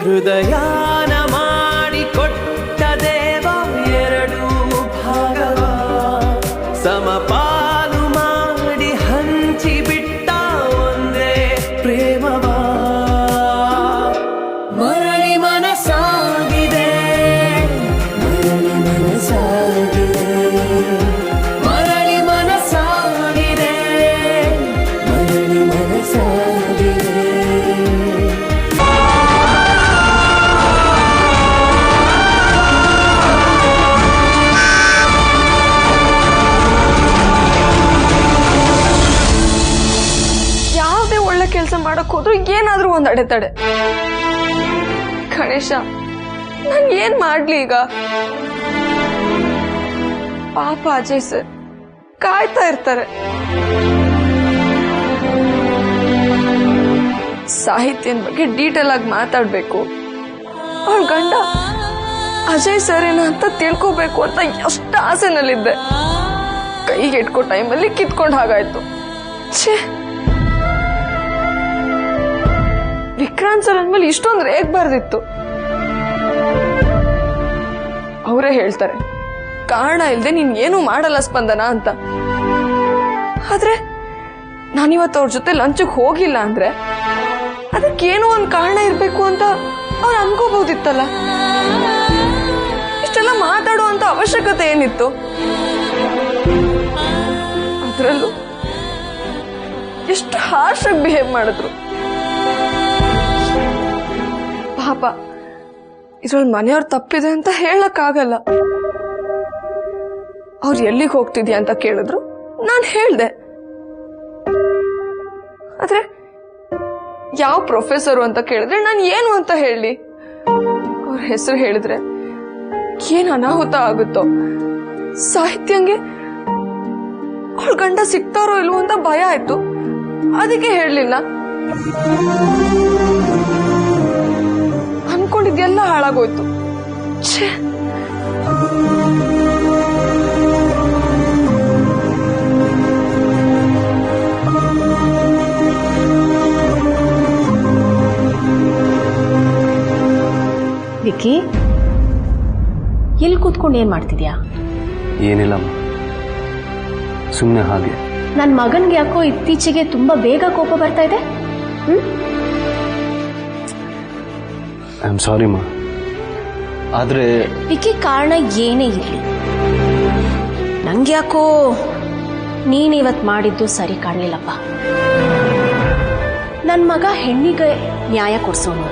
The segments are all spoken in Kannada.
ಹೃದಯಾನ ಮಾಡಿಕೊಟ್ಟ ದೇವ ಎರಡು ಭಾಗವ ಸಮಪಾಲು ಮಾಡಿ ಹಂಚಿಬಿಟ್ಟ ಒಂದೇ ಪ್ರೇಮವ ಮರಳಿ ಮನಸಾಗಿದೆ ಮರಳಿ ಮನಸಾಗಿದೆ ಮರಳಿ ಮನಸಾಗಿದೆ ಮರಳಿ ಮನಸಾಗಿದೆ ಕೆಲಸ ಮಾಡಕ್ ಹೋದ್ರು ಏನಾದ್ರೂ ಒಂದ್ ಅಡೆತಡೆ. ಗಣೇಶ, ನಾನ್ ಏನ್ ಮಾಡ್ಲಿ ಈಗ? ಪಾಪ ಅಜಯ್ ಸರ್ ಕಾಯ್ತಾ ಇರ್ತಾರೆ. ಸಾಹಿತ್ಯದ ಬಗ್ಗೆ ಡೀಟೇಲ್ ಆಗಿ ಮಾತಾಡ್ಬೇಕು. ಅವ್ರ ಗಂಡ ಅಜಯ್ ಸರ್ ಏನ ಅಂತ ತಿಳ್ಕೋಬೇಕು ಅಂತ ಎಷ್ಟು ಆಸೆನಲ್ಲಿದ್ದೆ. ಕೈಗೆ ಇಟ್ಕೋ ಟೈಮಲ್ಲಿ ಕಿತ್ಕೊಂಡ್ ಹಾಗಾಯ್ತು. ಛೇ, ವಿಕ್ರಾಂತ್ ಸರ್ ಅಂದ್ಮೇಲೆ ಇಷ್ಟೊಂದು ರೇಗ್ ಬರ್ದಿತ್ತು. ಅವರೇ ಹೇಳ್ತಾರೆ ಕಾರಣ ಇಲ್ದೆ ನೀನ್ ಏನು ಮಾಡಲ್ಲ ಸ್ಪಂದನ ಅಂತ. ಆದ್ರೆ ನಾನಿವತ್ತು ಅವ್ರ ಜೊತೆ ಲಂಚ್ಗೆ ಹೋಗಿಲ್ಲ ಅಂದ್ರೆ ಅದಕ್ಕೇನೋ ಒಂದ್ ಕಾರಣ ಇರ್ಬೇಕು ಅಂತ ಅವ್ರು ಅನ್ಕೋಬಹುದಿತ್ತಲ್ಲ. ಇಷ್ಟೆಲ್ಲ ಮಾತಾಡುವಂತ ಅವಶ್ಯಕತೆ ಏನಿತ್ತು? ಅದ್ರಲ್ಲೂ ಎಷ್ಟು ಹಾರ್ಶ್ ಆಗಿ ಬಿಹೇವ್ ಮಾಡಿದ್ರು. ಪಾಪ, ಇದ್ರಲ್ಲಿ ಮನೆಯವ್ರು ತಪ್ಪಿದೆ ಅಂತ ಹೇಳಕ್ಕಾಗಲ್ಲ. ಅವ್ರು ಎಲ್ಲಿಗೆ ಹೋಗ್ತಿದ್ಯಾ ಅಂತ ಕೇಳಿದ್ರು, ನಾನು ಹೇಳ್ದೆ. ಆದ್ರೆ ಯಾವ ಪ್ರೊಫೆಸರು ಅಂತ ಕೇಳಿದ್ರೆ ನಾನು ಏನು ಅಂತ ಹೇಳಿ? ಅವ್ರ ಹೆಸರು ಹೇಳಿದ್ರೆ ಏನ್ ಅನಾಹುತ ಆಗುತ್ತೋ. ಸಾಹಿತ್ಯಂಗೆ ಅವ್ಳ ಗಂಡ ಸಿಗ್ತಾರೋ ಇಲ್ವೋ ಅಂತ ಭಯ ಆಯ್ತು, ಅದಕ್ಕೆ ಹೇಳಲಿಲ್ಲ. ಅನ್ಕೊಂಡಿದ್ದೆಲ್ಲ ಹಾಳಾಗೋಯ್ತು. ಛೇ, ವಿಕ್ಕಿ, ಎಲ್ಲಿ ಕೂತ್ಕೊಂಡು ಏನ್ ಮಾಡ್ತಿದ್ಯಾ? ಏನಿಲ್ಲ, ಸುಮ್ಮನೆ ಹಾಗೆ. ನನ್ನ ಮಗನ್ಗೆ ಯಾಕೋ ಇತ್ತೀಚೆಗೆ ತುಂಬಾ ಬೇಗ ಕೋಪ ಬರ್ತಾ ಇದೆ. ಐ ಆಮ್ ಸಾರಿ ಮಾ. ಆದ್ರೆ ವಿಕ್ಕಿ, ಕಾರಣ ಏನೇ ಇರಲಿ, ನಂಗೆ ಯಾಕೋ ನೀನಿವತ್ ಮಾಡಿದ್ದು ಸರಿ ಕಾಣಲಿಲ್ಲಪ್ಪ. ನನ್ನ ಮಗ ಹೆಣ್ಣಿಗೆ ನ್ಯಾಯ ಕೊಡ್ಸೋನು,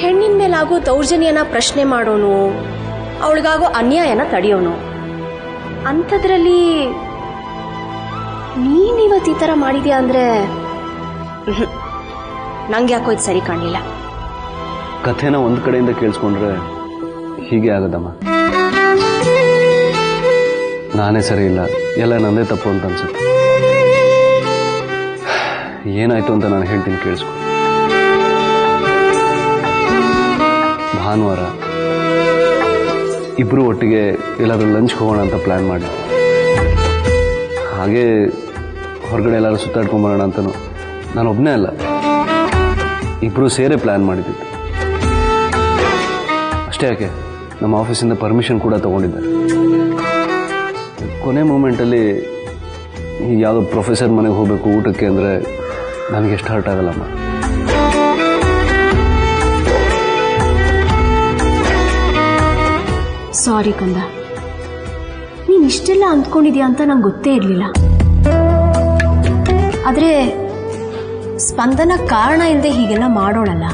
ಹೆಣ್ಣಿನ ಮೇಲಾಗೋ ದೌರ್ಜನ್ಯನ ಪ್ರಶ್ನೆ ಮಾಡೋನು, ಅವಳಿಗಾಗೋ ಅನ್ಯಾಯನ ತಡೆಯೋನು. ಅಂಥದ್ರಲ್ಲಿ ನೀನಿವತ್ತು ಈ ಥರ ಮಾಡಿದ್ಯಾ ಅಂದ್ರೆ ನಂಗೆ ಯಾಕೋ ಇದು ಸರಿ ಕಾಣಲಿಲ್ಲ. ಕಥೆನ ಒಂದ್ ಕಡೆಯಿಂದ ಕೇಳಿಸ್ಕೊಂಡ್ರೆ ಹೀಗೆ ಆಗದಮ್ಮ. ನಾನೇ ಸರಿ ಇಲ್ಲ, ಎಲ್ಲ ನಂದೇ ತಪ್ಪು ಅಂತ ಅನ್ಸುತ್ತೆ. ಏನಾಯ್ತು ಅಂತ ನಾನು ಹೇಳ್ತೀನಿ, ಕೇಳಿಸ್ಕೊ. ಭಾನುವಾರ ಇಬ್ರು ಒಟ್ಟಿಗೆ ಎಲ್ಲಾದ್ರೂ ಲಂಚ್ ಹೋಗೋಣ ಅಂತ ಪ್ಲಾನ್ ಮಾಡಿ, ಹಾಗೆ ಹೊರಗಡೆ ಎಲ್ಲಾದ್ರೂ ಸುತ್ತಾಡ್ಕೊಂಬರೋಣ ಅಂತನೂ ನಾನು ಒಬ್ಬನೇ ಅಲ್ಲ, ಇಬ್ರು ಸೇರೇ ಪ್ಲಾನ್ ಮಾಡಿದ್ದಿತ್ತು. ಅಷ್ಟೇ ಯಾಕೆ, ನಮ್ಮ ಆಫೀಸಿಂದ ಪರ್ಮಿಷನ್ ಕೂಡ ತಗೊಂಡಿದ್ದೆ. ಕೊನೆ ಮೂಮೆಂಟಲ್ಲಿ ಯಾವುದೋ ಪ್ರೊಫೆಸರ್ ಮನೆಗೆ ಹೋಗಬೇಕು ಊಟಕ್ಕೆ ಅಂದರೆ ನನಗೆ ಎಷ್ಟು ಹರ್ಟ್ ಆಗಲ್ಲಮ್ಮ. ಸಾರಿ ಕಂದ, ನೀನು ಇಷ್ಟೆಲ್ಲ ಅಂದ್ಕೊಂಡಿದ್ಯಾ ಅಂತ ನಂಗೆ ಗೊತ್ತೇ ಇರಲಿಲ್ಲ. ಆದರೆ ಸ್ಪಂದನ ಕಾರಣ ಇಲ್ಲದೆ ಹೀಗೆಲ್ಲ ಮಾಡೋಳಲ್ಲ,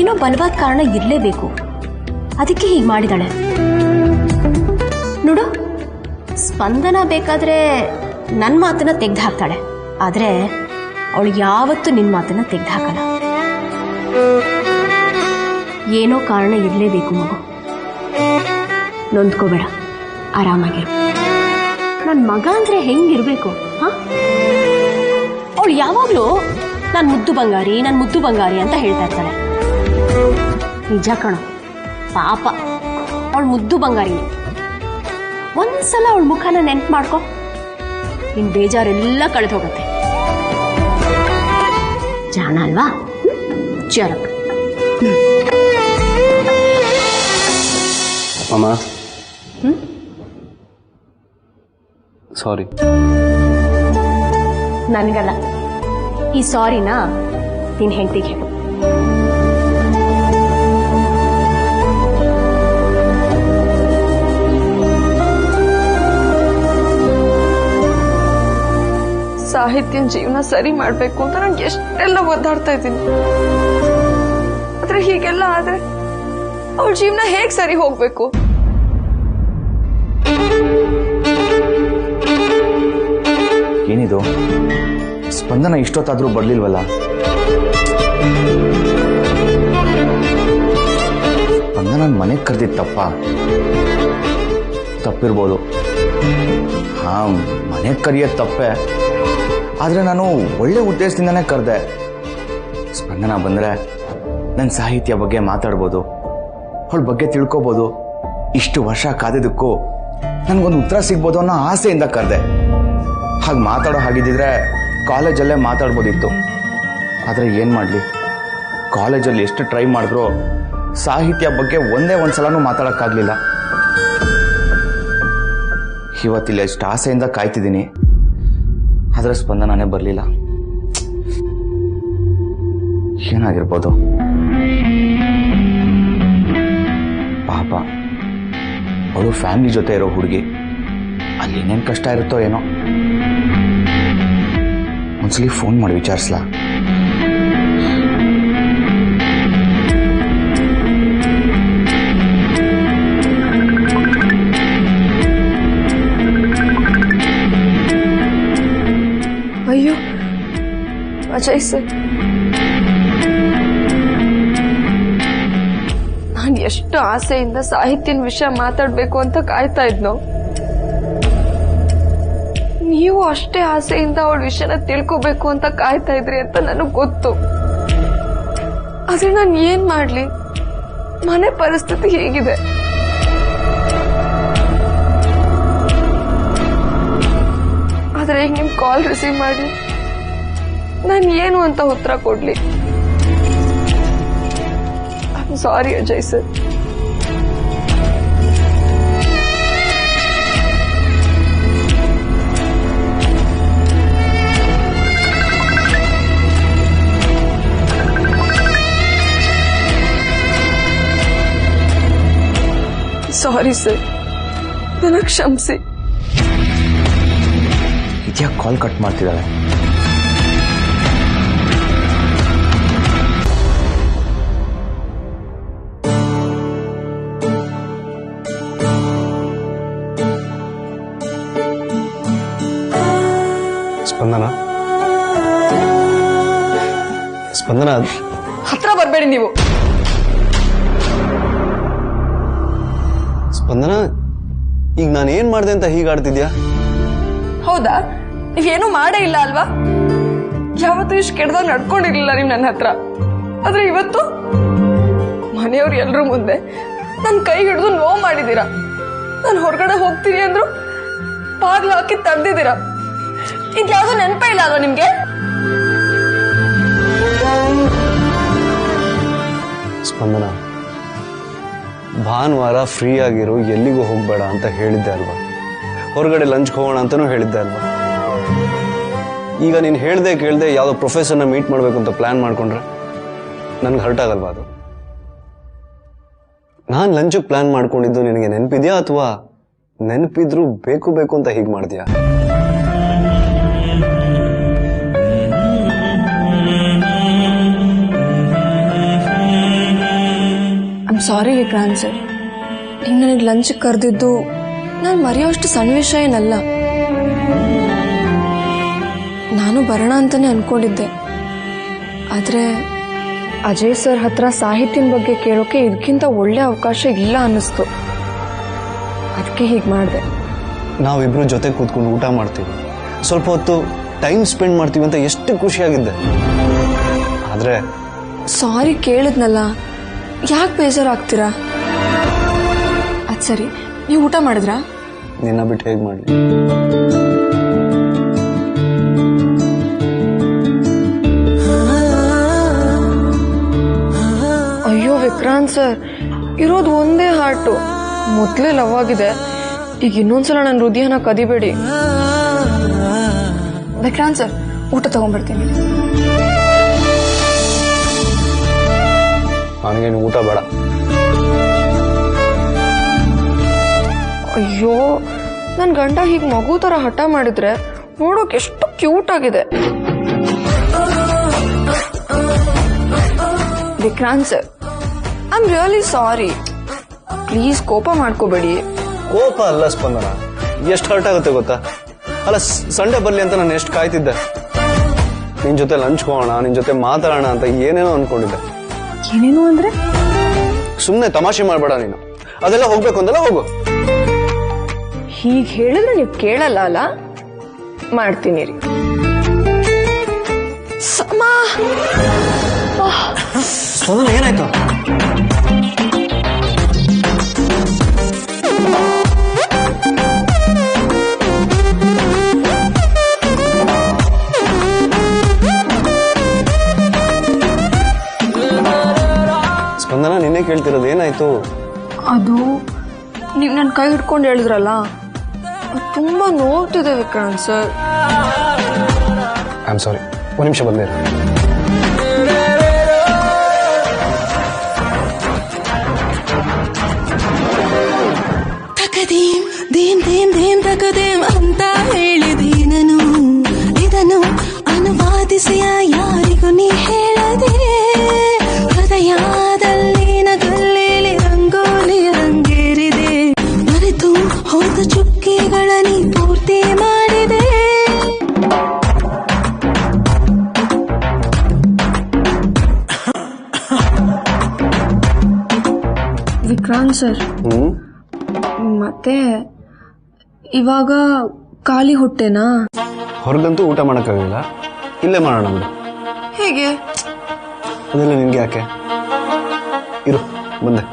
ಏನೋ ಬಲವಾದ ಕಾರಣ ಇರಲೇಬೇಕು, ಅದಕ್ಕೆ ಹೀಗೆ ಮಾಡಿದಾಳೆ. ನೋಡು, ಸ್ಪಂದನ ಬೇಕಾದ್ರೆ ನನ್ನ ಮಾತನ್ನ ತೆಗೆದು ಹಾಕ್ತಾಳೆ, ಆದರೆ ಅವಳು ಯಾವತ್ತೂ ನಿನ್ನ ಮಾತನ್ನ ತೆಗೆದು ಹಾಕಲ್ಲ. ಏನೋ ಕಾರಣ ಇರಲೇಬೇಕು ಮಗು, ನೊಂದ್ಕೋಬೇಡ, ಆರಾಮಾಗಿರು. ನನ್ನ ಮಗ ಅಂದ್ರೆ ಹೆಂಗಿರ್ಬೇಕು? ಅವಳು ಯಾವಾಗಲೂ ನಾನು ಮುದ್ದು ಬಂಗಾರಿ, ನಾನು ಮುದ್ದು ಬಂಗಾರಿ ಅಂತ ಹೇಳ್ತಾ ಇರ್ತಾಳೆ. ನಿಜ ಕಣೋ, ಪಾಪ ಅವಳು ಮುದ್ದು ಬಂಗಾರಿ. ಒಂದ್ಸಲ ಅವಳ ಮುಖನ ನೆನ್ಪು ಮಾಡ್ಕೊ, ನಿನ್ ಬೇಜಾರೆಲ್ಲ ಕಳೆದು ಹೋಗುತ್ತೆ. ಜಾಣ ಅಲ್ವಾ? ಚರಕ್. ಅಮ್ಮ ಸಾರಿ. ನನಗಲ್ಲ, ಈ ಸಾರಿನ ನಿನ್ನ ಹೆಂಡತಿಗೆ ಹೇಳು. ಸಾಹಿತ್ಯನ ಜೀವನ ಸರಿ ಮಾಡ್ಬೇಕು ಅಂತ ನಾನು ಎಷ್ಟೆಲ್ಲ ಒದ್ದಾಡ್ತಾ ಇದ್ದೀನಿ. ಆದ್ರೆ ಹೀಗೆಲ್ಲ ಆದ್ರೆ ಅವಳ ಜೀವನ ಹೇಗ್ ಸರಿ ಹೋಗ್ಬೇಕು? ಏನಿದು ಸ್ಪಂದನ ಇಷ್ಟೊತ್ತಾದ್ರೂ ಬರ್ಲಿಲ್ವಲ್ಲ? ಸ್ಪಂದನ ಮನೆಗೆ ಕರೆದಿದ್ದ ತಪ್ಪಿರ್ಬೋದು. ಹಾ, ಮನೆಗೆ ಕರೆಯೋದು ತಪ್ಪೆ, ಆದ್ರೆ ನಾನು ಒಳ್ಳೆ ಉದ್ದೇಶದಿಂದನೇ ಕರೆದೆ. ಸ್ಪಂದನ ಬಂದ್ರೆ ನನ್ನ ಸಾಹಿತ್ಯ ಬಗ್ಗೆ ಮಾತಾಡ್ಬೋದು, ಅವಳ ಬಗ್ಗೆ ತಿಳ್ಕೊಬೋದು. ಇಷ್ಟು ವರ್ಷ ಕಾದಿದ್ದಕ್ಕೂ ನನ್ಗೊಂದು ಉತ್ತರ ಸಿಗ್ಬೋದು ಅನ್ನೋ ಆಸೆಯಿಂದ ಕರೆದೆ. ಹಾಗೆ ಮಾತಾಡೋ ಹಾಗಿದ್ದಿದ್ರೆ ಕಾಲೇಜಲ್ಲೇ ಮಾತಾಡ್ಬೋದಿತ್ತು. ಆದರೆ ಏನು ಮಾಡಲಿ, ಕಾಲೇಜಲ್ಲಿ ಎಷ್ಟು ಟ್ರೈ ಮಾಡಿದ್ರೂ ಸಾಹಿತ್ಯ ಬಗ್ಗೆ ಒಂದೇ ಒಂದ್ಸಲನೂ ಮಾತಾಡೋಕ್ಕಾಗಲಿಲ್ಲ. ಇವತ್ತಿಲ್ಲ ಎಷ್ಟು ಆಸೆಯಿಂದ ಕಾಯ್ತಿದ್ದೀನಿ, ಆದರೆ ಸ್ಪಂದನನೇ ಬರಲಿಲ್ಲ. ಏನಾಗಿರ್ಬೋದು ಪಾಪ, ಅವಳು ಫ್ಯಾಮಿಲಿ ಜೊತೆ ಇರೋ ಹುಡುಗಿ, ಅಲ್ಲಿ ಏನೇನು ಕಷ್ಟ ಇರುತ್ತೋ ಏನೋ. ಒಂದ್ಸಲಿ ಫೋನ್ ಮಾಡಿ ವಿಚಾರಿಸ್ಲಾ? ಅಯ್ಯೋ ಅಜಯ್ ಸರ್, ನಾನು ಎಷ್ಟು ಆಸೆಯಿಂದ ಸಾಹಿತ್ಯನ ವಿಷಯ ಮಾತಾಡ್ಬೇಕು ಅಂತ ಕಾಯ್ತಾ ಇದ್ನೋ, ನೀವು ಅಷ್ಟೇ ಆಸೆಯಿಂದ ಅವಳ ವಿಷಯನ ತಿಳ್ಕೋಬೇಕು ಅಂತ ಕಾಯ್ತಾ ಇದ್ರಿ ಅಂತ ನನಗ್ ಗೊತ್ತು. ಆದ್ರೆ ನಾನು ಏನ್ ಮಾಡ್ಲಿ, ಮನೆ ಪರಿಸ್ಥಿತಿ ಹೀಗಿದೆ. ಆದ್ರೆ ಈಗ ನಿಮ್ ಕಾಲ್ ರಿಸೀವ್ ಮಾಡಿ ನಾನು ಏನು ಅಂತ ಉತ್ತರ ಕೊಡ್ಲಿ? I am sorry Ajay sir. Sorry sir, ನನ್ನ ಕ್ಷಮಿಸಿ. ಇದ್ಯಾಕೆ ಕಾಲ್ ಕಟ್ ಮಾಡ್ತಿದ್ದಾಳೆ? ಸ್ಪಂದನ, ಸ್ಪಂದನ ಹತ್ರ ಬರ್ಬೇಡಿ ನೀವು. ಸ್ಪಂದನ, ಈಗ ನಾನು ಏನ್ ಮಾಡಿದೆ ಅಂತ ಹೀಗಾಡ್ತಿದ್ಯಾ? ಹೌದಾ, ನೀವೇನು ಮಾಡೇ ಇಲ್ಲ ಅಲ್ವಾ? ಯಾವತ್ತೂ ಇಷ್ಟು ಕೆಟ್ಟದಾಗ ನಡ್ಕೊಂಡಿರ್ಲಿಲ್ಲ ನೀವು ನನ್ನ ಹತ್ರ. ಆದ್ರೆ ಇವತ್ತು ಮನೆಯವ್ರು ಎಲ್ರೂ ಮುಂದೆ ನನ್ನ ಕೈ ಹಿಡಿದು ನೋವು ಮಾಡಿದೀರಾ. ನಾನು ಹೊರಗಡೆ ಹೋಗ್ತೀನಿ ಅಂದ್ರು ಬಾಗ್ಲು ಹಾಕಿ ತಡೆದಿದ್ದೀರಾ. ಇದ್ಯಾವುದೂ ನೆನಪೇ ಇಲ್ಲ ಅಲ್ವಾ ನಿಮ್ಗೆ? ಸ್ಪಂದನ, ಭಾನುವಾರ ಫ್ರೀ ಆಗಿರು, ಎಲ್ಲಿಗೂ ಹೋಗ್ಬೇಡ ಅಂತ ಹೇಳಿದ್ದೆ ಅಲ್ವಾ? ಹೊರಗಡೆ ಲಂಚ್ಗೆ ಹೋಗೋಣ ಅಂತಾನೂ ಹೇಳಿದ್ದೆ ಅಲ್ವಾ? ಈಗ ನೀನು ಹೇಳ್ದೆ ಕೇಳ್ದೆ ಯಾವುದೋ ಪ್ರೊಫೆಸರ್ನ ಮೀಟ್ ಮಾಡಬೇಕು ಅಂತ ಪ್ಲಾನ್ ಮಾಡ್ಕೊಂಡ್ರೆ ನನ್ಗೆ ಹರ್ಟ್ ಆಗಲ್ವಾ ಅದು? ನಾನು ಲಂಚಿಗೆ ಪ್ಲಾನ್ ಮಾಡ್ಕೊಂಡಿದ್ದು ನಿನಗೆ ನೆನಪಿದ್ಯಾ, ಅಥವಾ ನೆನಪಿದ್ರು ಬೇಕು ಬೇಕು ಅಂತ ಹೀಗೆ ಮಾಡಿದ್ಯಾ? I am sorry Vikrant sir, ನೀವು ನನಗೆ ಲಂಚ್ ಕರೆದಿದ್ದು ನಾನು ಮರೆಯೋಷ್ಟು ಸಣ್ಣ ವಿಷಯ ಏನಲ್ಲ. ನಾನು ಬರೋಣ ಅಂತಾನೆ ಅನ್ಕೊಂಡಿದ್ದೆ. ಆದ್ರೆ ಅಜಯ್ ಸರ್ ಹತ್ರ ಸಾಹಿತ್ಯನ ಬಗ್ಗೆ ಕೇಳೋಕೆ ಇದಕ್ಕಿಂತ ಒಳ್ಳೆ ಅವಕಾಶ ಇಲ್ಲ ಅನ್ನಿಸ್ತು. ಅದಕ್ಕೆ ಹೀಗೆ ಮಾಡಿದೆ. ನಾವಿಬ್ರು ಜೊತೆ ಕೂತ್ಕೊಂಡು ಊಟ ಮಾಡ್ತೀವಿ, ಸ್ವಲ್ಪ ಹೊತ್ತು ಟೈಮ್ ಸ್ಪೆಂಡ್ ಮಾಡ್ತೀವಿ ಅಂತ ಎಷ್ಟು ಖುಷಿಯಾಗಿದ್ದೆ. ಆದ್ರೆ ಸಾರಿ ಕೇಳಿದ್ನಲ್ಲ, ಯಾಕೆ ಬೇಜಾರಾಗ್ತೀರಾ? ಅದ್ ಸರಿ, ನೀವು ಊಟ ಮಾಡಿದ್ರಾ? ನಿನ್ನ ಬಿಟ್ಟು ಹೇಗೆ ಮಾಡಲಿ? ವಿಕ್ರಾಂತ್ ಸರ್, ಇರೋದು ಒಂದೇ ಹಾರ್ಟು. ಮೊದಲೇ ಲವ್ ಆಗಿದೆ, ಈಗ ಇನ್ನೊಂದ್ಸಲ ನನ್ನ ಹೃದಯನ ಕದಿಬೇಡಿ. ವಿಕ್ರಾಂತ್ ಸರ್, ಊಟ ತಗೊಂಡ್ಬರ್ತೀನಿ. ನನಗೇನು ಊಟ ಬೇಡ. ಅಯ್ಯೋ, ನನ್ನ ಗಂಡ ಹೀಗೆ ಮಗು ತರ ಹಠ ಮಾಡಿದ್ರೆ ನೋಡೋಕೆ ಎಷ್ಟು ಕ್ಯೂಟ್ ಆಗಿದೆ. Vikrant sir, I am really sorry. Please ಕೋಪ ಮಾಡ್ಕೋಬೇಡಿ. ಕೋಪ ಅಲ್ಲ ಸ್ಪಂದನ, ಎಷ್ಟು ಹರ್ಟ್ ಆಗುತ್ತೆ ಗೊತ್ತಾ? ಅಲ್ಲ, ಸಂಡೆ ಬರ್ಲಿ ಅಂತ ನಾನು ಎಷ್ಟು ಕಾಯ್ತಿದ್ದೆ. ನಿನ್ ಜೊತೆ ಲಂಚ್ ಹೋಗೋಣ, ನಿನ್ ಜೊತೆ ಮಾತಾಡೋಣ ಅಂತ ಏನೇನೋ ಅನ್ಕೊಂಡಿದ್ದೆ. ಏನೇನು ಅಂದ್ರೆ? ಸುಮ್ಮನೆ ತಮಾಷೆ ಮಾಡಬೇಡ ನೀನು. ಅದೆಲ್ಲ ಹೋಗ್ಬೇಕು ಅಂದಲ್ಲ, ಹೋಗು. ಹೀಗೆ ಹೇಳಿದ್ರೆ ನೀವು ಕೇಳಲ್ಲ ಅಲ್ಲ? ಮಾಡ್ತೀನಿ ರೀ. ಸ್ಪಂದನ, ಏನಾಯ್ತು? ಸ್ಪಂದನ, ನಿನ್ನೆ ಕೇಳ್ತಿರೋದು ಏನಾಯ್ತು? ಅದು ನೀವು ನನ್ನ ಕೈ ಹಿಡ್ಕೊಂಡು ಹೇಳಿದ್ರಲ್ಲ, ಅದು ತುಂಬಾ ನೋಡ್ತಿದೆ Vikrant sir. I am sorry, ಒಂದು ನಿಮಿಷ ಬಂದೆ. ತಕದೀಂ ದೇಂ ದೇಂ ದೇಂ ತಕದೇಂ ಅಂತ ಹೇಳಿದೀನನು. ಇದನ್ನು ಅನುವಾದಿಸಿಯ ಯಾರಿಗೂ ನೀ ಹೇಳದೆ. ಹೃದಯದಲ್ಲಿ ನಗಲೇಲಿ ರಂಗೋಲಿ ರಂಗೇರಿದೆ. ಮರೆತು ಹೋದ ಚುಕ್ಕಿಗಳ ನೀ ಪೂರ್ತಿ ಮಾಡಿದೆ. ವಿಕ್ರಾಂತ್ ಸರ್, ಮತ್ತೆ ಇವಾಗ ಖಾಲಿ ಹೊಟ್ಟೆನಾ? ಹೊರಗಂತೂ ಊಟ ಮಾಡೋಕ್ಕಾಗಲಿಲ್ಲ, ಇಲ್ಲೇ ಮಾಡೋಣ ಬಿಡು. ಹೇಗೆ? ಅದೆಲ್ಲ ನಿನ್ಗೆ ಯಾಕೆ? ಇರು, ಬಂದೆ.